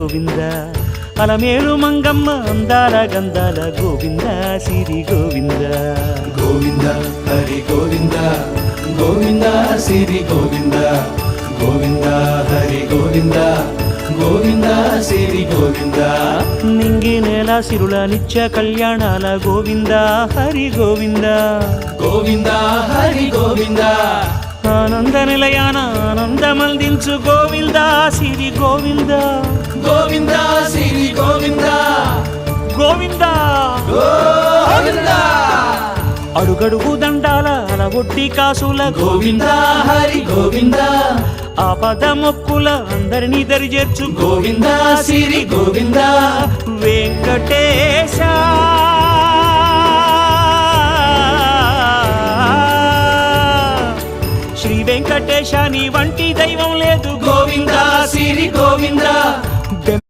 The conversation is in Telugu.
గోవింద అలమేలు మంగమ్మ అందాల గంధాల గోవింద సిరి గోవింద గోవింద హరి గోవింద గోవింద సిరి గోవింద గోవింద హరి గోవింద గోవింద సిరి గోవింద నింగి నేల సిరుల నిత్య కళ్యాణాల గోవింద హరి గోవింద గోవింద హరి గోవింద ఆనంద నిలయాన ఆనందమందించు గోవింద సిరి గోవింద గోవింద సిరి గోవింద గోవింద గోవింద అడుగడుగు దండాల అలవొడ్డి కాసుల గోవింద హరి గోవింద ఆపద మొక్కుల అందరినీ దరిచేర్చు గోవింద సిరి గోవింద వెంకటేశ శ్రీ వెంకటేశ నీ వంటి దైవం లేదు గోవింద సిరి గోవింద